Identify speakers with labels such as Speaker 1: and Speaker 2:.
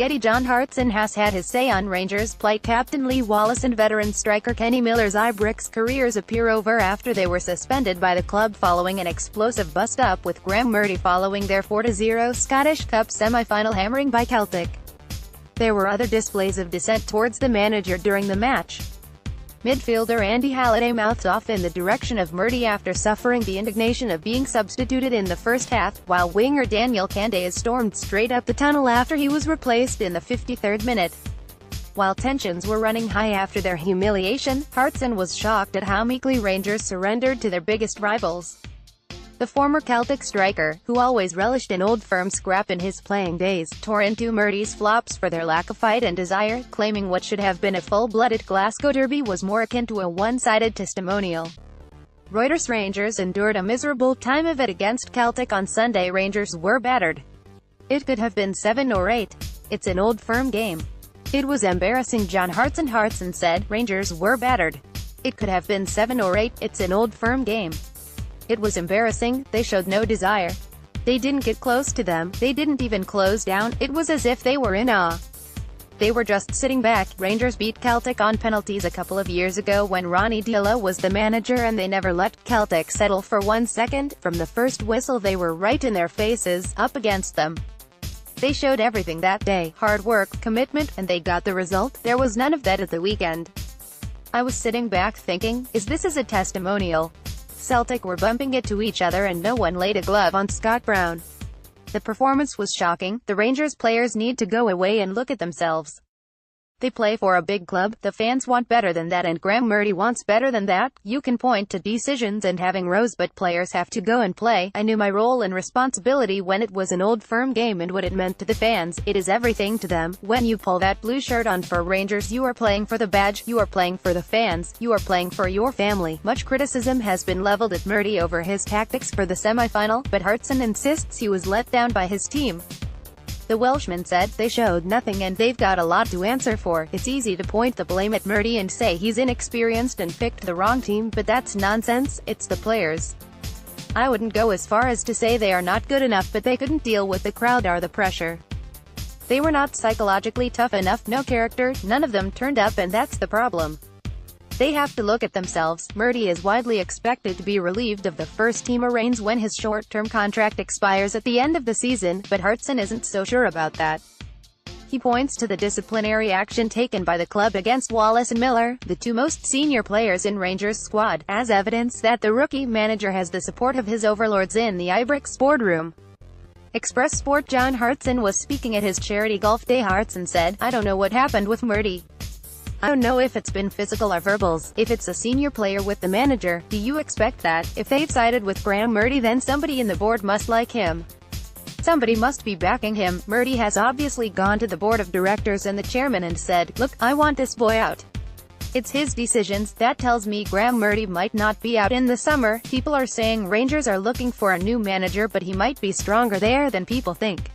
Speaker 1: GETTYJohn Hartson has had his say on Rangers plight. Captain Lee Wallace and veteran striker Kenny Miller's Ibrox careers appear over after they were suspended by the club following an explosive bust-up with Graeme Murty following their 4-0 Scottish Cup semi-final hammering by Celtic. There were other displays of dissent towards the manager during the match. Midfielder Andy Halliday mouthed off in the direction of Murty after suffering the indignation of being substituted in the first half, while winger Daniel Candeias stormed straight up the tunnel after he was replaced in the 53rd minute. While tensions were running high after their humiliation, Hartson was shocked at how meekly Rangers surrendered to their biggest rivals. The former Celtic striker, who always relished an old firm scrap in his playing days, tore into Murty's flops for their lack of fight and desire, claiming what should have been a full-blooded Glasgow derby was more akin to a one-sided testimonial. Reuters. Rangers endured a miserable time of it against Celtic on Sunday. Rangers were battered. It could have been 7 or 8. It's an old firm game. It was embarrassing. John Hartson said. Rangers were battered. It could have been 7 or 8. It's an old firm game. It was embarrassing. They showed no desire. They didn't get close to them. They didn't even close down. It was as if they were in awe. They were just sitting back. Rangers beat Celtic on penalties a couple of years ago when Ronnie Deila was the manager, and they never let Celtic settle for 1 second. From the first whistle they were right in their faces, up against them. They showed everything that day. Hard work, commitment, and they got the result. There was none of that at the weekend. I was sitting back thinking, is this as a testimonial? Celtic were bumping it to each other and no one laid a glove on Scott Brown. The performance was shocking. The Rangers players need to go away and look at themselves. They play for a big club. The fans want better than that, and Graeme Murty wants better than that. You can point to decisions and having rows, but players have to go and play. I knew my role and responsibility when it was an old firm game and what it meant to the fans. It is everything to them. When you pull that blue shirt on for Rangers, you are playing for the badge, you are playing for the fans, you are playing for your family. Much criticism has been leveled at Murty over his tactics for the semi-final, but Hartson insists he was let down by his team. The Welshman said, they showed nothing and they've got a lot to answer for. It's easy to point the blame at Murty and say he's inexperienced and picked the wrong team, but that's nonsense. It's the players. I wouldn't go as far as to say they are not good enough, but they couldn't deal with the crowd or the pressure. They were not psychologically tough enough, no character, none of them turned up, and that's the problem. They have to look at themselves. Murty is widely expected to be relieved of the first-team reins when his short-term contract expires at the end of the season, but Hartson isn't so sure about that. He points to the disciplinary action taken by the club against Wallace and Miller, the two most senior players in Rangers' squad, as evidence that the rookie manager has the support of his overlords in the Ibrox boardroom. Express Sport. John Hartson was speaking at his charity golf day. Hartson said, I don't know what happened with Murty. I don't know if it's been physical or verbals. If it's a senior player with the manager, do you expect that? If they've sided with Graeme Murty, then somebody in the board must like him. Somebody must be backing him. Murty has obviously gone to the board of directors and the chairman and said, look, I want this boy out. It's his decisions. That tells me Graeme Murty might not be out in the summer. People are saying Rangers are looking for a new manager, but he might be stronger there than people think.